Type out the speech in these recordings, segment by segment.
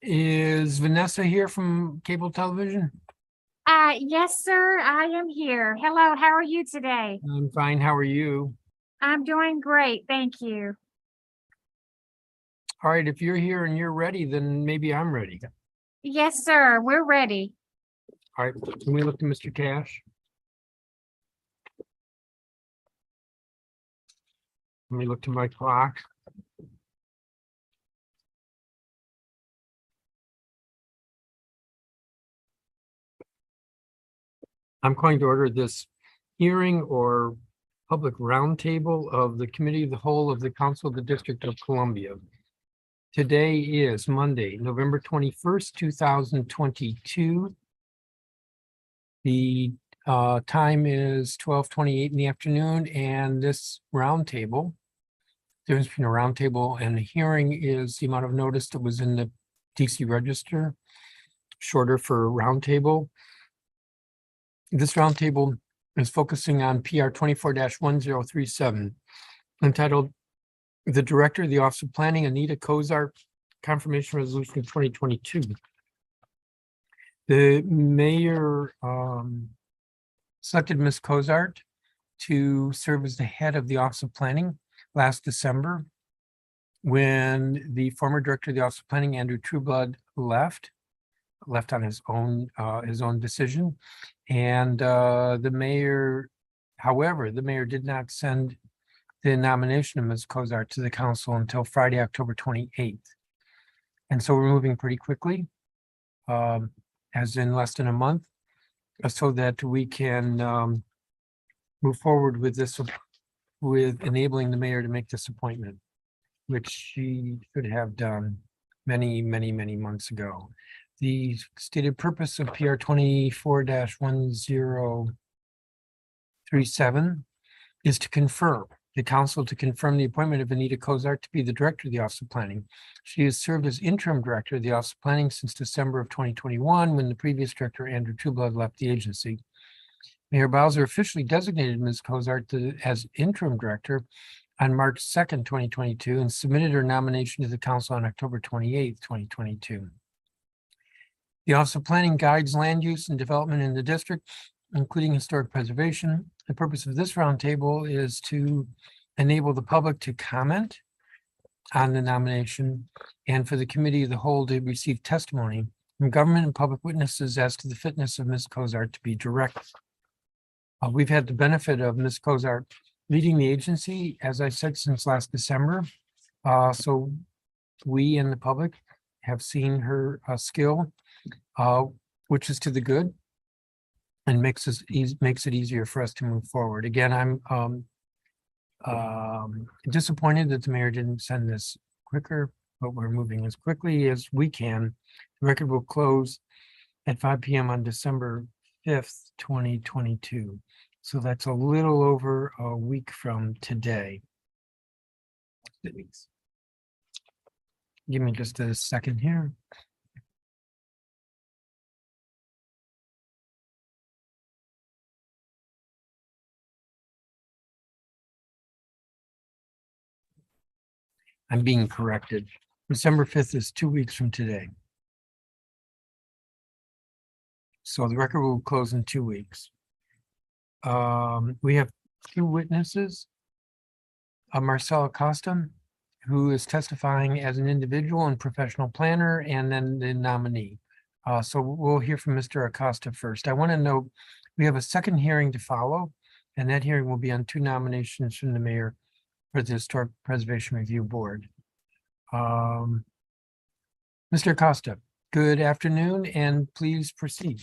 Is Vanessa here from cable television? Yes, sir, I am here. Hello, how are you today? I'm fine. How are you? I'm doing great, thank you. All right, if you're here and you're ready, then maybe I'm ready. Yes, sir, we're ready. All right, can we look to Mr. Cash? Let me look to my clock. I'm calling to order this hearing or public roundtable of the Committee of the Whole of the Council of the District of Columbia. Today is Monday, November 21st, 2022. The time is 12:28 in the afternoon, and this roundtable, the difference between a roundtable and a hearing is the amount of notice that was in the DC Register, shorter for roundtable. This roundtable is focusing on PR 24-1037, entitled "The Director of the Office of Planning, Anita Cozart, Confirmation Resolution 2022." The mayor selected Ms. Cozart to serve as the head of the Office of Planning last December, when the former director of the Office of Planning, Andrew Trueblood, left on his own decision. And the mayor, however, the mayor did not send the nomination of Ms. Cozart to the council until Friday, October 28th. And so we're moving pretty quickly, as in less than a month, so that we can move forward with this, with enabling the mayor to make this appointment, which she should have done many months ago. The stated purpose of PR 24-1037 is to confirm the council the appointment of Anita Cozart to be the director of the Office of Planning. She has served as interim director of the Office of Planning since December of 2021, when the previous director, Andrew Trueblood, left the agency. Mayor Bowser officially designated Ms. Cozart as interim director on March 2nd, 2022, and submitted her nomination to the council on October 28th, 2022. The Office of Planning guides land use and development in the district, including historic preservation. The purpose of this roundtable is to enable the public to comment on the nomination, and for the Committee of the Whole to receive testimony from government and public witnesses as to the fitness of Ms. Cozart to be director. We've had the benefit of Ms. Cozart leading the agency, as I said, since last December. So we and the public have seen her skill, which is to the good, and makes it easier for us to move forward. Again, I'm disappointed that the mayor didn't send this quicker, but we're moving as quickly as we can. The record will close at 5 p.m. on December 5th, 2022. So that's a little over a week from today. Give me just a second here. I'm being corrected. December 5th is 2 weeks from today. So the record will close in 2 weeks. We have two witnesses, Marcel Acosta, who is testifying as an individual and professional planner, and then the nominee. So we'll hear from Mr. Acosta first. I want to note we have a second hearing to follow, and that hearing will be on two nominations from the mayor for the Historic Preservation Review Board. Mr. Acosta, good afternoon, and please proceed.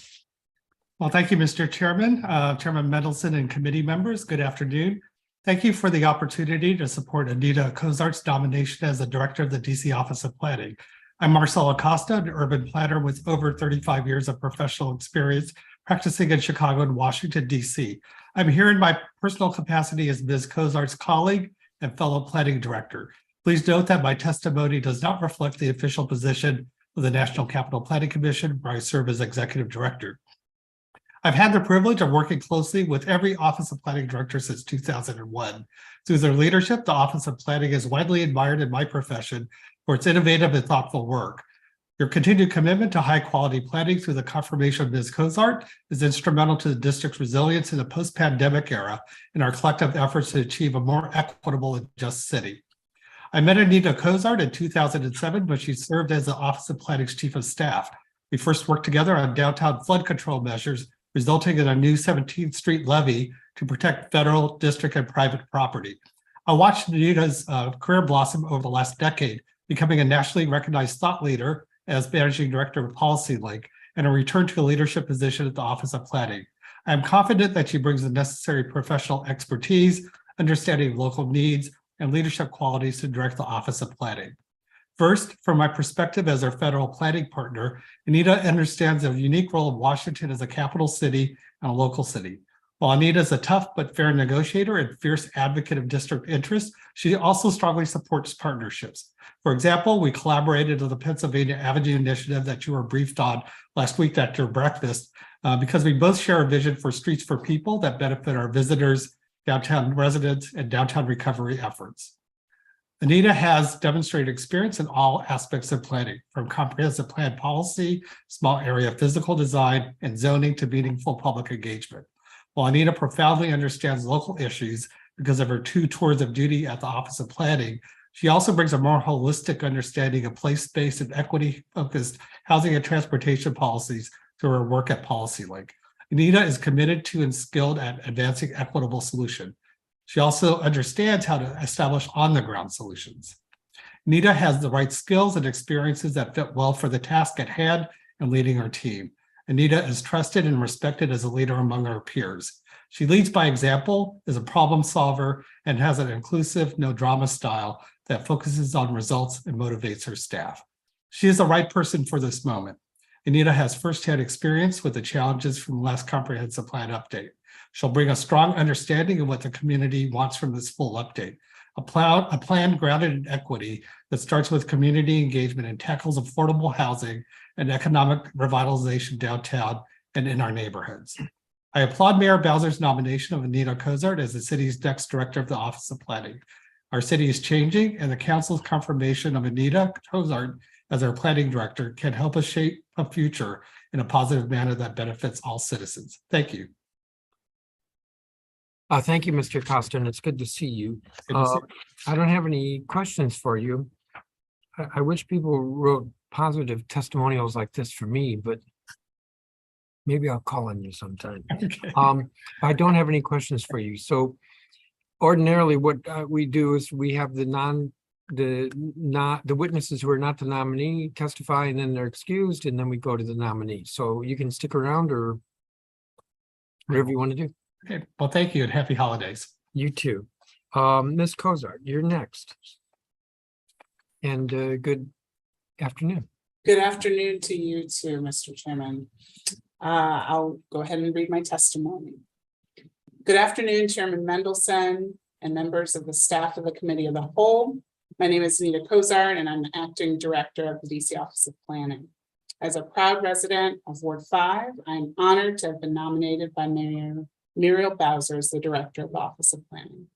Well, thank you, Mr. Chairman, Chairman Mendelson, and committee members. Good afternoon. Thank you for the opportunity to support Anita Cozart's nomination as the director of the DC Office of Planning. I'm Marcel Acosta, an urban planner with over 35 years of professional experience practicing in Chicago and Washington, DC. I'm here in my personal capacity as Ms. Cozart's colleague and fellow planning director. Please note that my testimony does not reflect the official position of the National Capital Planning Commission, where I serve as executive director. I've had the privilege of working closely with every Office of Planning director since 2001. Through their leadership, the Office of Planning is widely admired in my profession for its innovative and thoughtful work. Your continued commitment to high-quality planning through the confirmation of Ms. Cozart is instrumental to the district's resilience in the post-pandemic era and our collective efforts to achieve a more equitable and just city. I met Anita Cozart in 2007 when she served as the Office of Planning's Chief of Staff. We first worked together on downtown flood control measures, resulting in a new 17th Street levee to protect federal, district, and private property. I watched Anita's career blossom over the last decade, becoming a nationally recognized thought leader as Managing Director of Policy Link and a return to a leadership position at the Office of Planning. I am confident that she brings the necessary professional expertise, understanding of local needs, and leadership qualities to direct the Office of Planning. First, from my perspective as our federal planning partner, Anita understands the unique role of Washington as a capital city and a local city. While Anita is a tough but fair negotiator and fierce advocate of district interests, she also strongly supports partnerships. For example, we collaborated on the Pennsylvania Avenue initiative that you were briefed on last week at your breakfast because we both share a vision for streets for people that benefit our visitors, downtown residents, and downtown recovery efforts. Anita has demonstrated experience in all aspects of planning, from comprehensive plan policy, small area physical design, and zoning to meaningful public engagement. While Anita profoundly understands local issues because of her 2 tours of duty at the Office of Planning, she also brings a more holistic understanding of place-based and equity-focused housing and transportation policies through her work at Policy Link. Anita is committed to and skilled at advancing equitable solutions. She also understands how to establish on-the-ground solutions. Anita has the right skills and experiences that fit well for the task at hand and leading our team. Anita is trusted and respected as a leader among her peers. She leads by example, is a problem solver, and has an inclusive, no drama style that focuses on results and motivates her staff. She is the right person for this moment. Anita has firsthand experience with the challenges from the last comprehensive plan update. She'll bring a strong understanding of what the community wants from this full update. A plan grounded in equity that starts with community engagement and tackles affordable housing and economic revitalization downtown and in our neighborhoods. I applaud Mayor Bowser's nomination of Anita Cozart as the city's next director of the Office of Planning. Our city is changing, and the council's confirmation of Anita Cozart as our planning director can help us shape a future in a positive manner that benefits all citizens. Thank you. Thank you, Mr. Costa, and it's good to see you. Good to see I don't have any questions for you. I wish people wrote positive testimonials like this for me, but maybe I'll call on you sometime. Okay. I don't have any questions for you. So ordinarily what we do is we have the witnesses who are not the nominee testify, and then they're excused, and then we go to the nominee. So you can stick around or whatever you want to do. Okay. Well, thank you and happy holidays. You too. Ms. Cozart, you're next. And good afternoon. Good afternoon to you too, Mr. Chairman. I'll go ahead and read my testimony. Good afternoon, Chairman Mendelson and members of the staff of the Committee of the Whole. My name is Anita Cozart, and I'm the Acting Director of the DC Office of Planning. As a proud resident of Ward 5, I'm honored to have been nominated by Mayor Muriel Bowser as the Director of the Office of Planning.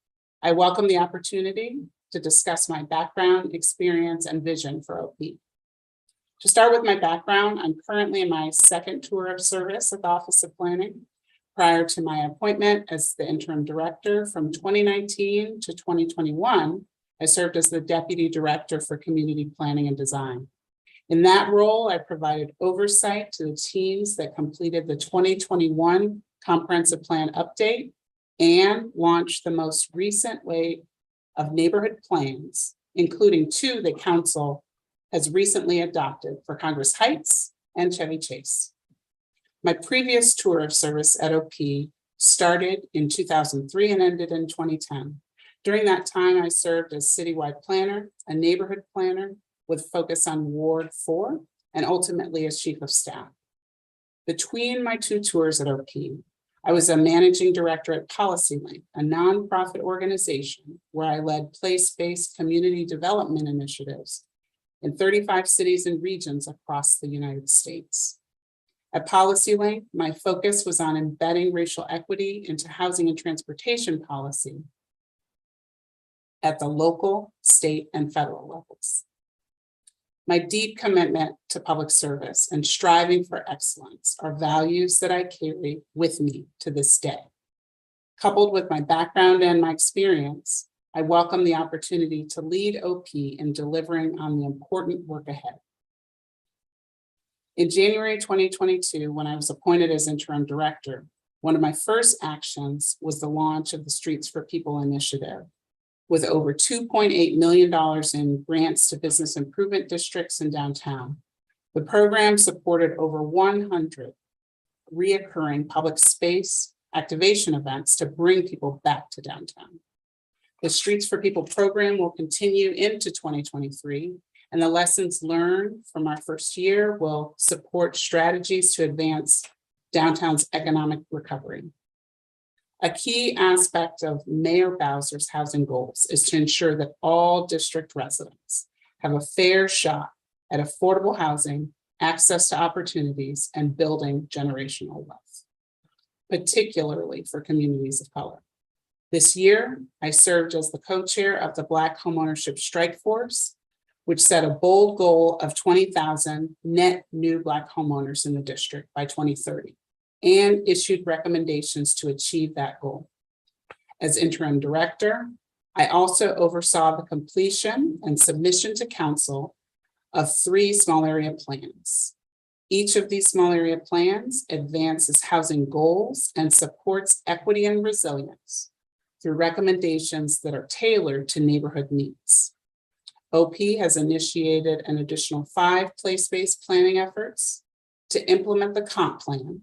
I welcome the opportunity to discuss my background, experience, and vision for OP. To start with my background, I'm currently in my 2nd tour of service at the Office of Planning. Prior to my appointment as the interim director from 2019 to 2021, I served as the Deputy Director for Community Planning and Design. In that role, I provided oversight to the teams that completed the 2021 Comprehensive Plan Update and launched the most recent wave of neighborhood plans, including 2 that Council has recently adopted for Congress Heights and Chevy Chase. My previous tour of service at OP started in 2003 and ended in 2010. During that time, I served as citywide planner, a neighborhood planner with focus on Ward 4, and ultimately as chief of staff. Between my 2 tours at OP, I was a managing director at Policy Link, a nonprofit organization where I led place-based community development initiatives in 35 cities and regions across the United States. At Policy Link, my focus was on embedding racial equity into housing and transportation policy at the local, state, and federal levels. My deep commitment to public service and striving for excellence are values that I carry with me to this day. Coupled with my background and my experience, I welcome the opportunity to lead OP in delivering on the important work ahead. In January 2022, when I was appointed as interim director, one of my first actions was the launch of the Streets for People initiative, with over $2.8 million in grants to business improvement districts in downtown. The program supported over 100 reoccurring public space activation events to bring people back to downtown. The Streets for People program will continue into 2023, and the lessons learned from our first year will support strategies to advance downtown's economic recovery. A key aspect of Mayor Bowser's housing goals is to ensure that all district residents have a fair shot at affordable housing, access to opportunities, and building generational wealth, particularly for communities of color. This year, I served as the co-chair of the Black Homeownership Strike Force, which set a bold goal of 20,000 net new Black homeowners in the district by 2030. And issued recommendations to achieve that goal. As interim director, I also oversaw the completion and submission to council of 3 small area plans. Each of these small area plans advances housing goals and supports equity and resilience through recommendations that are tailored to neighborhood needs. OP has initiated an additional 5 place-based planning efforts to implement the comp plan,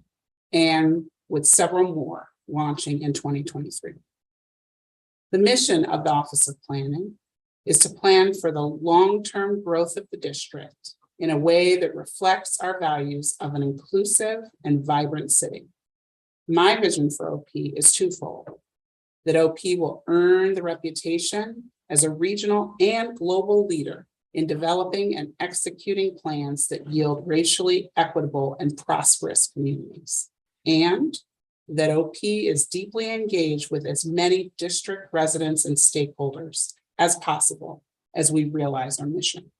and with several more launching in 2023. The mission of the Office of Planning is to plan for the long-term growth of the district in a way that reflects our values of an inclusive and vibrant city. My vision for OP is twofold: that OP will earn the reputation as a regional and global leader in developing and executing plans that yield racially equitable and prosperous communities, and that OP is deeply engaged with as many district residents and stakeholders as possible as we realize our mission.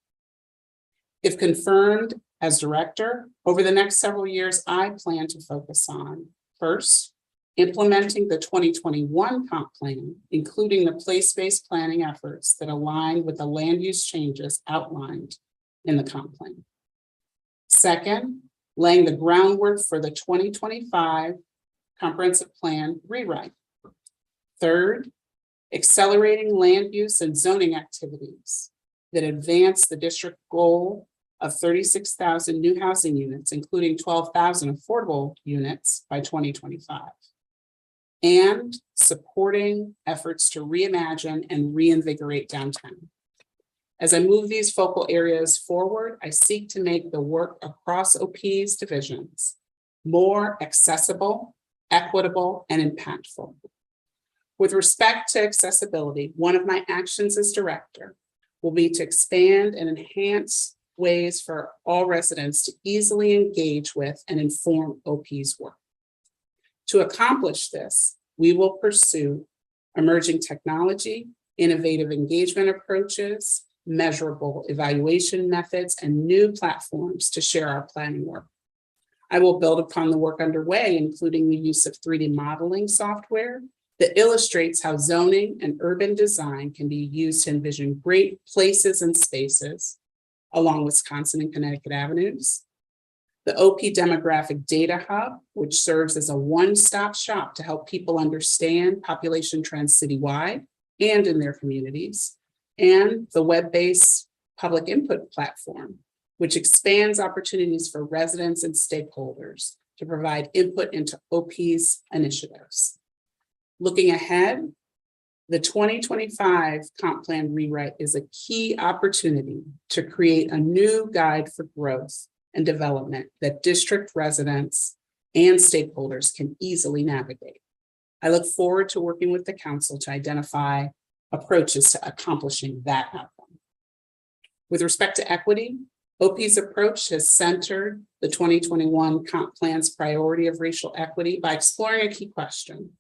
If confirmed as director, over the next several years, I plan to focus on, first, implementing the 2021 comp plan, including the place-based planning efforts that align with the land use changes outlined in the comp plan. Second, laying the groundwork for the 2025 comprehensive plan rewrite. Third, accelerating land use and zoning activities that advance the district goal of 36,000 new housing units, including 12,000 affordable units by 2025. And supporting efforts to reimagine and reinvigorate downtown. As I move these focal areas forward, I seek to make the work across OP's divisions more accessible, equitable, and impactful. With respect to accessibility, one of my actions as director will be to expand and enhance ways for all residents to easily engage with and inform OP's work. To accomplish this, we will pursue emerging technology, innovative engagement approaches, measurable evaluation methods, and new platforms to share our planning work. I will build upon the work underway, including the use of 3D modeling software that illustrates how zoning and urban design can be used to envision great places and spaces along Wisconsin and Connecticut avenues. The OP Demographic Data Hub, which serves as a one-stop shop to help people understand population trends citywide and in their communities, and the web-based public input platform, which expands opportunities for residents and stakeholders to provide input into OP's initiatives. Looking ahead, the 2025 comp plan rewrite is a key opportunity to create a new guide for growth and development that district residents and stakeholders can easily navigate. I look forward to working with the council to identify approaches to accomplishing that outcome. With respect to equity, OP's approach has centered the 2021 comp plan's priority of racial equity by exploring a key question.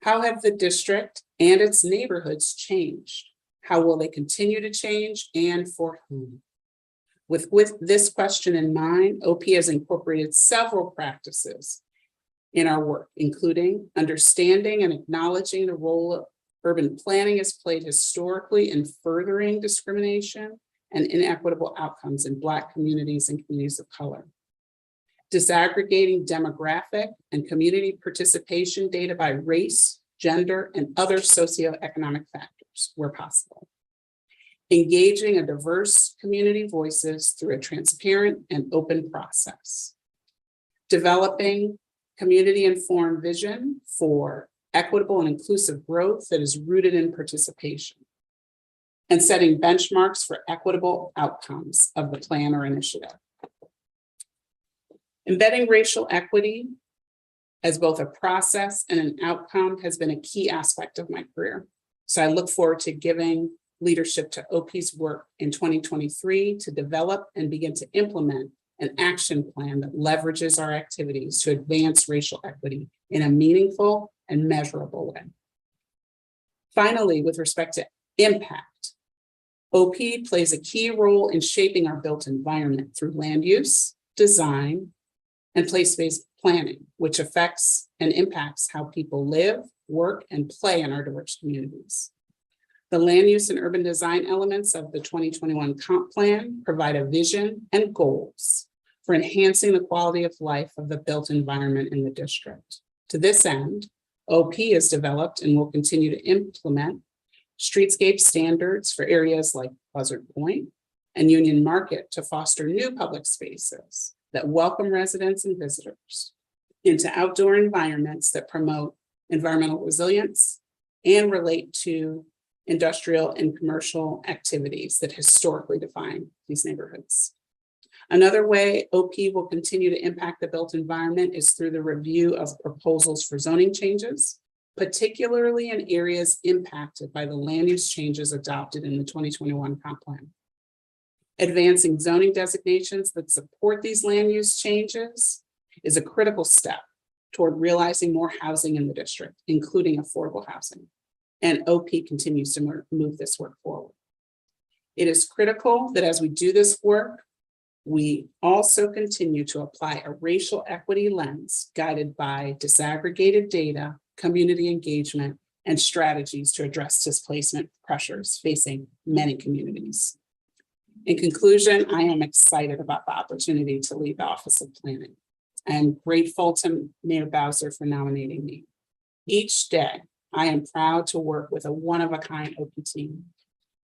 How have the district and its neighborhoods changed? How will they continue to change, and for whom? With this question in mind, OP has incorporated several practices in our work, including understanding and acknowledging the role urban planning has played historically in furthering discrimination and inequitable outcomes in Black communities and communities of color. Disaggregating demographic and community participation data by race, gender, and other socioeconomic factors where possible. Engaging a diverse community voices through a transparent and open process. Developing community-informed vision for equitable and inclusive growth that is rooted in participation. And setting benchmarks for equitable outcomes of the plan or initiative. Embedding racial equity as both a process and an outcome has been a key aspect of my career. So I look forward to giving leadership to OP's work in 2023 to develop and begin to implement an action plan that leverages our activities to advance racial equity in a meaningful and measurable way. Finally, with respect to impact, OP plays a key role in shaping our built environment through land use, design, and place-based planning, which affects and impacts how people live, work, and play in our diverse communities. The land use and urban design elements of the 2021 comp plan provide a vision and goals for enhancing the quality of life of the built environment in the district. To this end, OP has developed and will continue to implement streetscape standards for areas like Cozart Point and Union Market to foster new public spaces that welcome residents and visitors into outdoor environments that promote environmental resilience and relate to industrial and commercial activities that historically define these neighborhoods. Another way OP will continue to impact the built environment is through the review of proposals for zoning changes, particularly in areas impacted by the land use changes adopted in the 2021 comp plan. Advancing zoning designations that support these land use changes is a critical step toward realizing more housing in the district, including affordable housing. And OP continues to move this work forward. It is critical that as we do this work, we also continue to apply a racial equity lens guided by disaggregated data, community engagement, and strategies to address displacement pressures facing many communities. In conclusion, I am excited about the opportunity to lead the Office of Planning. I am grateful to Mayor Bowser for nominating me. Each day, I am proud to work with a one-of-a-kind OP team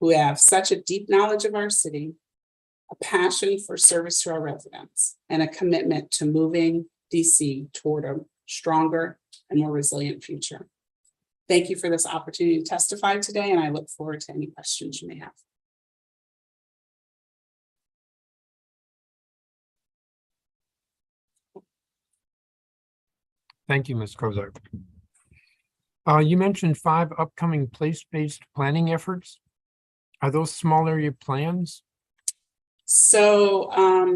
who have such a deep knowledge of our city, a passion for service to our residents, and a commitment to moving DC toward a stronger and more resilient future. Thank you for this opportunity to testify today, and I look forward to any questions you may have. Thank you, Ms. Cozart. You mentioned 5 upcoming place-based planning efforts. Are those small area plans? So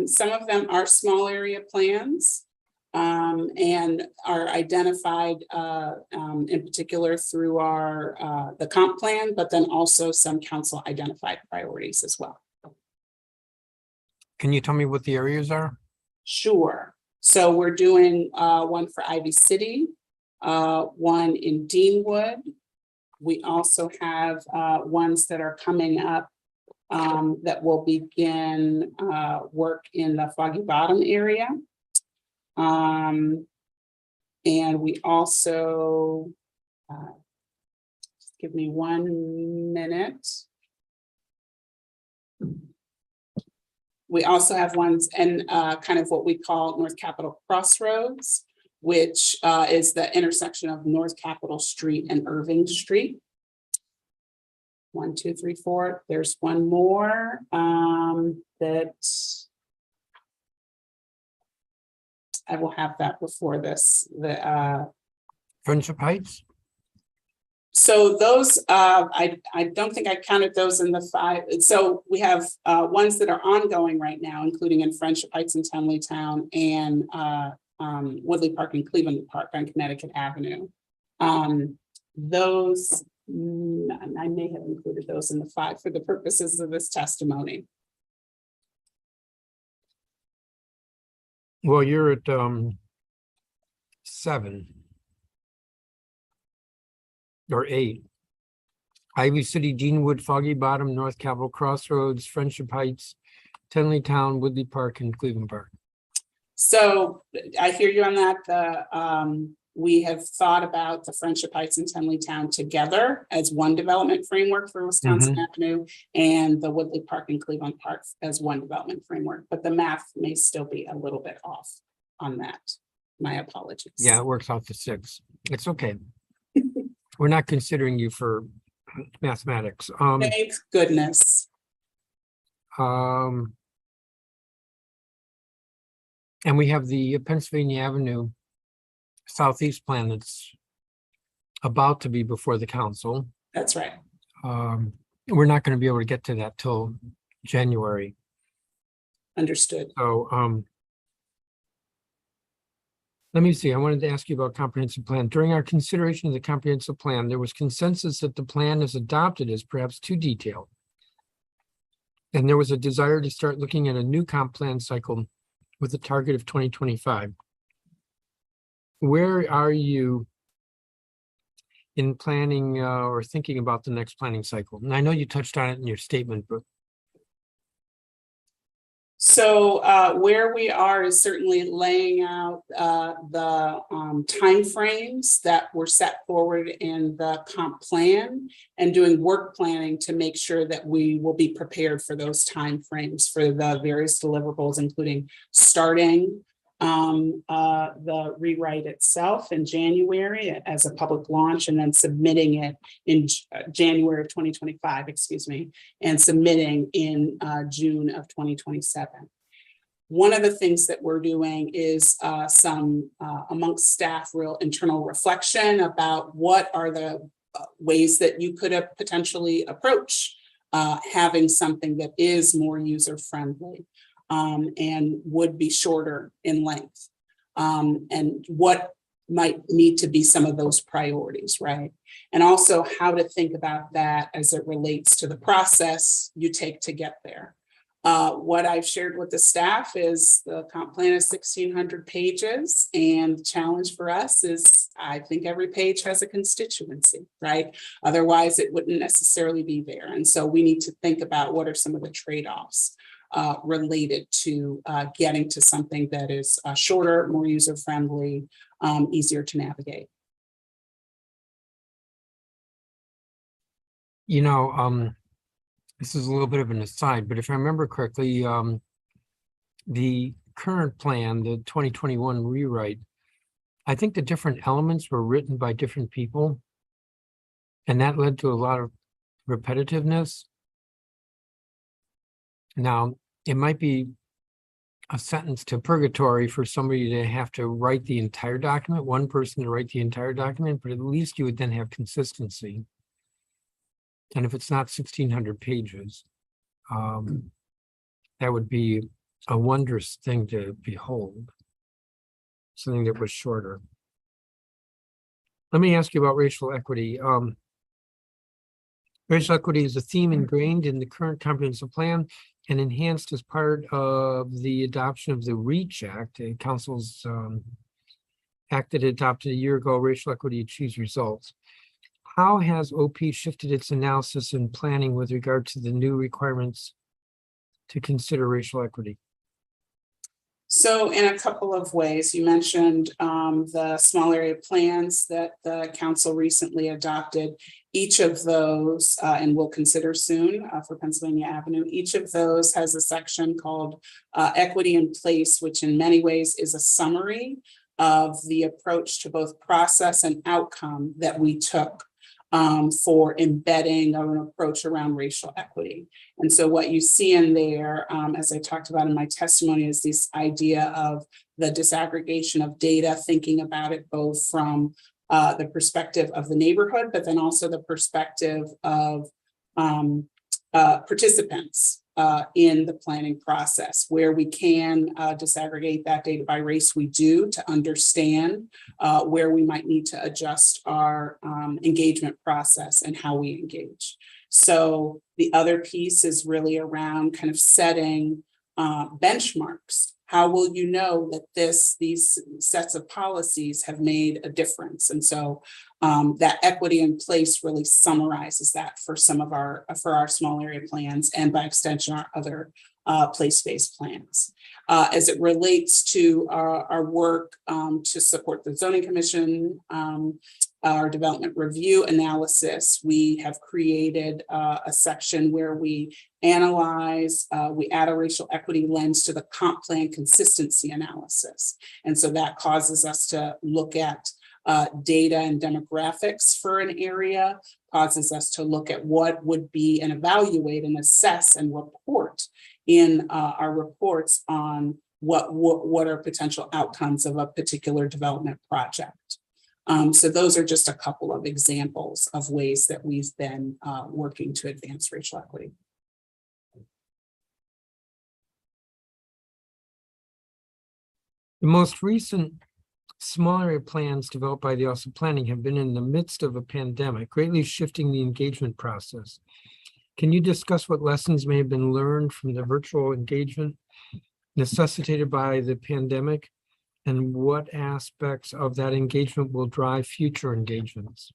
some of them are small area plans and are identified in particular through our the comp plan, but then also some council identified priorities as well. Can you tell me what the areas are? Sure. So we're doing one for Ivy City, one in Deanwood. We also have ones that are coming up that will begin work in the Foggy Bottom area. And we also, just give me 1 minute. We also have ones in kind of what we call North Capitol Crossroads, which is the intersection of North Capitol Street and Irving Street. 1, 2, 3, 4. There's one more that I will have that before this. Friendship Heights? So those, I don't think I counted those in the 5. So we have ones that are ongoing right now, including in Friendship Heights and Tenleytown and Woodley Park and Cleveland Park on Connecticut Avenue. Those, I may have included those in the 5 for the purposes of this testimony. Well, you're at 7 or 8. Ivy City, Deanwood, Foggy Bottom, North Capitol Crossroads, Friendship Heights, Tenley Town, Woodley Park, and Cleveland Park. So I hear you on that. We have thought about the Friendship Heights and Tenley Town together as one development framework for Wisconsin Avenue, and the Woodley Park and Cleveland Park as one development framework, but the math may still be a little bit off on that. My apologies. Yeah, it works out to 6. It's okay. We're not considering you for mathematics. Thank goodness. And we have the Pennsylvania Avenue Southeast plan that's about to be before the council. That's right. We're not going to be able to get to that till January. Understood. So let me see. I wanted to ask you about comprehensive plan. During our consideration of the comprehensive plan, there was consensus that the plan as adopted is perhaps too detailed. And there was a desire to start looking at a new comp plan cycle with a target of 2025. Where are you in planning or thinking about the next planning cycle? And I know you touched on it in your statement, but So where we are is certainly laying out the timeframes that were set forward in the comp plan and doing work planning to make sure that we will be prepared for those timeframes for the various deliverables, including starting the rewrite itself in January as a public launch, and then submitting it in January of 2025, excuse me, and submitting in June of 2027. One of the things that we're doing is some amongst staff real internal reflection about what are the ways that you could have potentially approach having something that is more user-friendly. And would be shorter in length. And what might need to be some of those priorities, right? And also how to think about that as it relates to the process you take to get there. What I've shared with the staff is the comp plan is 1,600 pages, and the challenge for us is I think every page has a constituency, right? Otherwise, it wouldn't necessarily be there. And so we need to think about what are some of the trade-offs related to getting to something that is shorter, more user-friendly, easier to navigate. you know, this is a little bit of an aside, but if I remember correctly, the current plan, the 2021 rewrite, I think the different elements were written by different people, and that led to a lot of repetitiveness. Now, it might be a sentence to purgatory for somebody to have to write the entire document, one person to write the entire document, but at least you would then have consistency. And if it's not 1,600 pages, that would be a wondrous thing to behold, something that was shorter. Let me ask you about racial equity. Racial equity is a theme ingrained in the current comprehensive plan and enhanced as part of the adoption of the REACH Act, the Council's act that adopted a year ago. Racial equity achieves results. How has OP shifted its analysis and planning with regard to the new requirements to consider racial equity? So in a couple of ways, you mentioned the small area plans that the council recently adopted. Each of those, and we'll consider soon for Pennsylvania Avenue, each of those has a section called Equity in Place, which in many ways is a summary of the approach to both process and outcome that we took for embedding an approach around racial equity. And so what you see in there, as I talked about in my testimony, is this idea of the disaggregation of data, thinking about it both from the perspective of the neighborhood, but then also the perspective of participants in the planning process. Where we can disaggregate that data by race, we do, to understand where we might need to adjust our engagement process and how we engage. So the other piece is really around kind of setting benchmarks. how will you know that these sets of policies have made a difference? And so that equity in place really summarizes that for our small area plans, and by extension, our other place-based plans. As it relates to our work to support the zoning commission, our development review analysis, we have created a section where we analyze, we add a racial equity lens to the comp plan consistency analysis. And so that causes us to look at data and demographics for an area, causes us to look at what would be and evaluate and assess and report in our reports on what are potential outcomes of a particular development project. So those are just a couple of examples of ways that we've been working to advance racial equity. The most recent small area plans developed by the Office of Planning have been in the midst of a pandemic, greatly shifting the engagement process. Can you discuss what lessons may have been learned from the virtual engagement necessitated by the pandemic, and what aspects of that engagement will drive future engagements?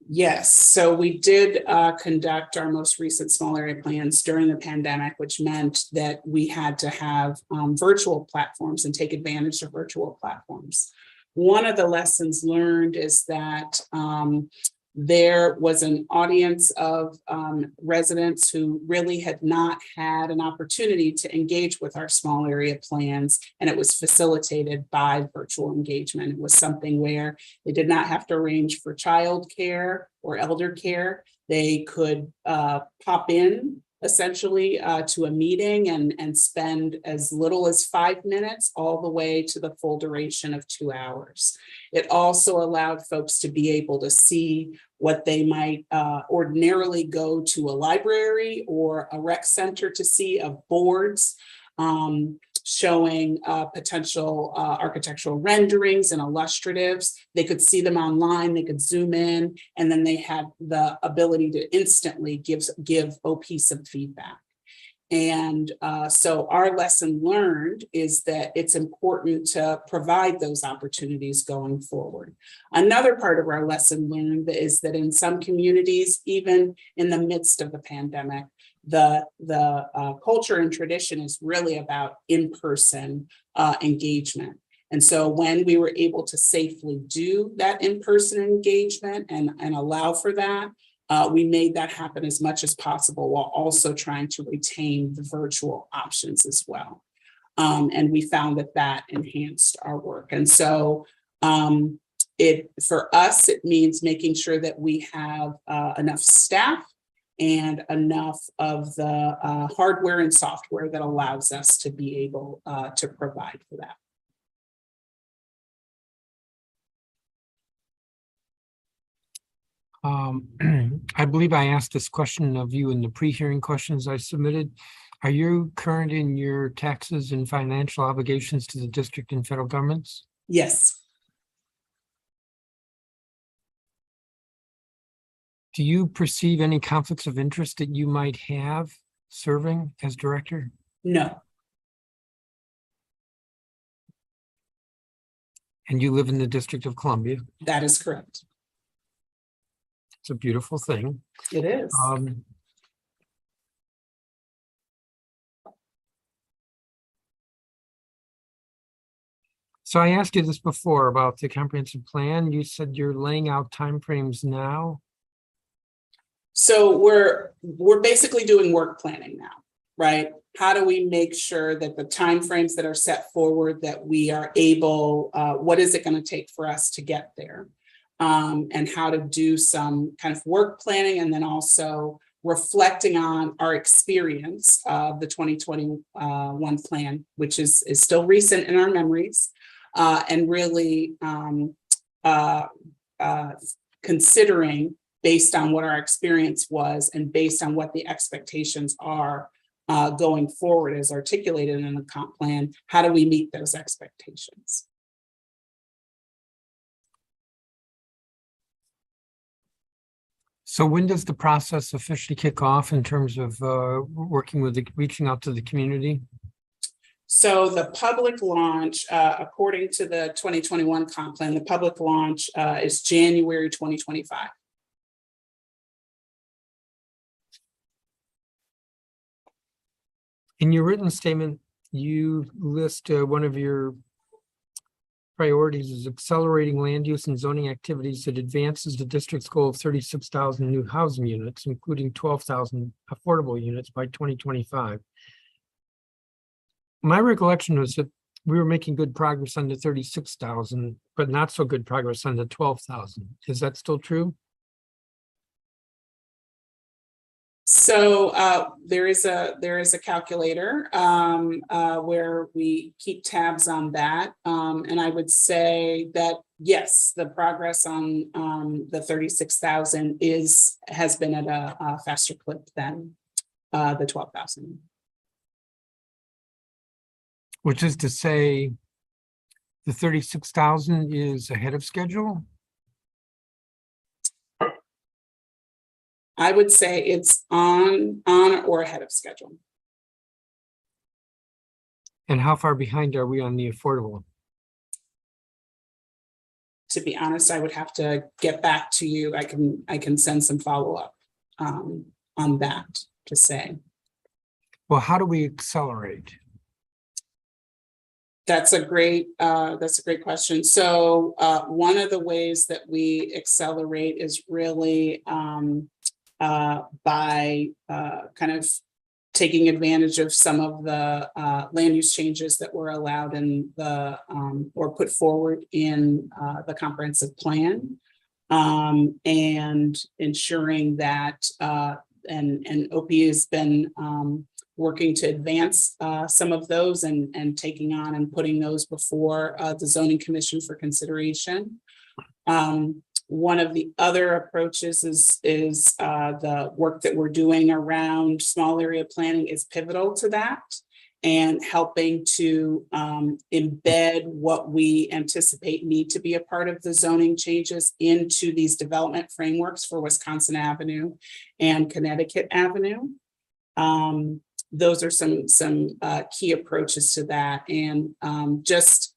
Yes, so we did conduct our most recent small area plans during the pandemic, which meant that we had to have virtual platforms and take advantage of virtual platforms. One of the lessons learned is that there was an audience of residents who really had not had an opportunity to engage with our small area plans, and it was facilitated by virtual engagement. It was something where they did not have to arrange for child care or elder care. They could pop in essentially to a meeting and spend as little as 5 minutes all the way to the full duration of 2 hours. It also allowed folks to be able to see what they might ordinarily go to a library or a rec center to see, of boards showing potential architectural renderings and illustratives. They could see them online, they could zoom in, and then they had the ability to instantly give OP some feedback. And so our lesson learned is that it's important to provide those opportunities going forward. Another part of our lesson learned is that in some communities, even in the midst of the pandemic, the culture and tradition is really about in-person engagement. And so when we were able to safely do that in-person engagement and allow for that, we made that happen as much as possible while also trying to retain the virtual options as well. And we found that enhanced our work. And so for us, it means making sure that we have enough staff and enough of the hardware and software that allows us to be able to provide for that. I believe I asked this question of you in the pre-hearing questions I submitted. Are you current in your taxes and financial obligations to the district and federal governments? Yes. Do you perceive any conflicts of interest that you might have serving as director? No. And you live in the District of Columbia? That is correct. It's a beautiful thing. It is. So I asked you this before about the comprehensive plan. You said you're laying out timeframes now. So we're basically doing work planning now, right? How do we make sure that the timeframes that are set forward, that we are able, what is it going to take for us to get there? And how to do some kind of work planning, and then also reflecting on our experience of the 2021 plan, which is still recent in our memories, and really considering, based on what our experience was and based on what the expectations are going forward as articulated in the comp plan, how do we meet those expectations? So when does the process officially kick off in terms of reaching out to the community? So the public launch, according to the 2021 comp plan, the public launch is January 2025. In your written statement, you list one of your priorities is accelerating land use and zoning activities that advances the district's goal of 36,000 new housing units, including 12,000 affordable units by 2025. My recollection was that we were making good progress on the 36,000, but not so good progress on the 12,000. Is that still true? So there is a calculator where we keep tabs on that. And I would say that, yes, the progress on the 36,000 has been at a faster clip than the 12,000. Which is to say the 36,000 is ahead of schedule? I would say it's on or ahead of schedule. And how far behind are we on the affordable? To be honest, I would have to get back to you. I can send some follow-up on that to say. Well, how do we accelerate? That's a great question. So one of the ways that we accelerate is really by kind of taking advantage of some of the land use changes that were allowed in the or put forward in the comprehensive plan, and ensuring that and OP has been working to advance some of those and taking on and putting those before the zoning commission for consideration. One of the other approaches is the work that we're doing around small area planning is pivotal to that, and helping to embed what we anticipate need to be a part of the zoning changes into these development frameworks for Wisconsin Avenue and Connecticut Avenue. Those are some key approaches to that, and just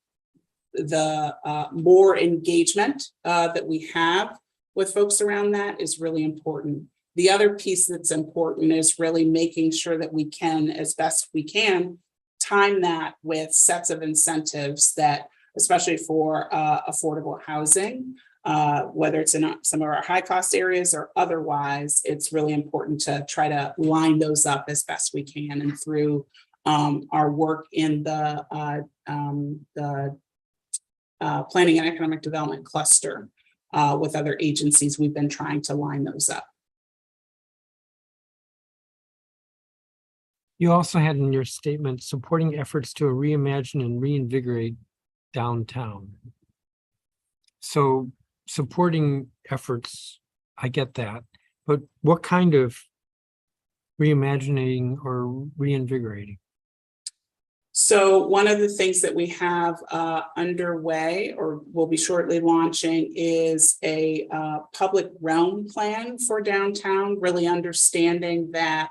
the more engagement that we have with folks around that is really important. The other piece that's important is really making sure that we can, as best we can, time that with sets of incentives that, especially for affordable housing, whether it's in some of our high cost areas or otherwise, it's really important to try to line those up as best we can. And through our work in the planning and economic development cluster with other agencies, we've been trying to line those up. You also had in your statement supporting efforts to reimagine and reinvigorate downtown. So supporting efforts, I get that, but what kind of reimagining or reinvigorating? So one of the things that we have underway or will be shortly launching is a public realm plan for downtown, really understanding that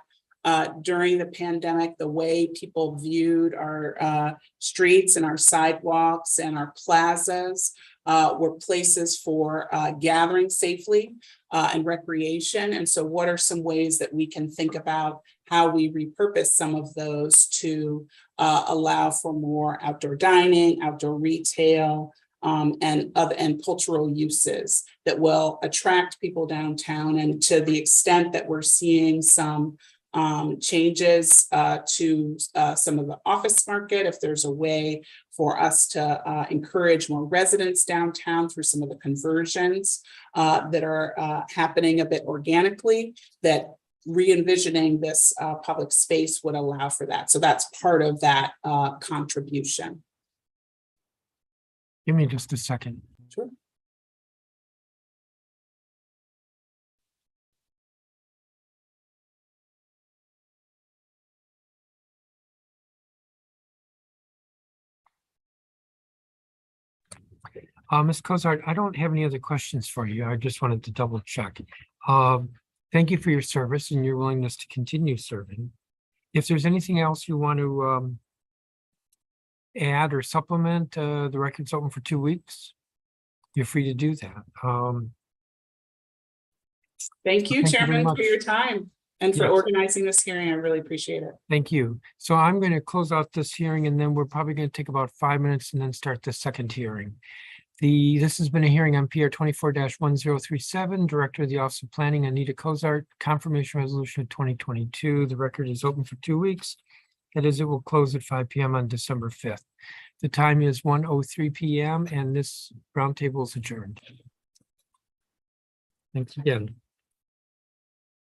during the pandemic, the way people viewed our streets and our sidewalks and our plazas were places for gathering safely and recreation. And so what are some ways that we can think about how we repurpose some of those to allow for more outdoor dining, outdoor retail, and cultural uses that will attract people downtown. And to the extent that we're seeing some changes to some of the office market, if there's a way for us to encourage more residents downtown through some of the conversions that are happening a bit organically, that re-envisioning this public space would allow for that. So that's part of that contribution. Give me just a second. Sure. Ms. Cozart, I don't have any other questions for you. I just wanted to double check. Thank you for your service and your willingness to continue serving. If there's anything else you want to add or supplement, the record's open for 2 weeks. You're free to do that. Thank you, Thank you very Chairman, much. for your time and for Yes. organizing this hearing. I really appreciate it. Thank you. So I'm going to close out this hearing and then we're probably going to take about 5 minutes and then start the second hearing. This has been a hearing on PR 24-1037, Director of the Office of Planning, Anita Cozart, Confirmation Resolution of 2022. The record is open for 2 weeks. That is, it will close at 5 p.m. on December 5th. The time is 1:03 p.m. and this roundtable is adjourned. Thanks again.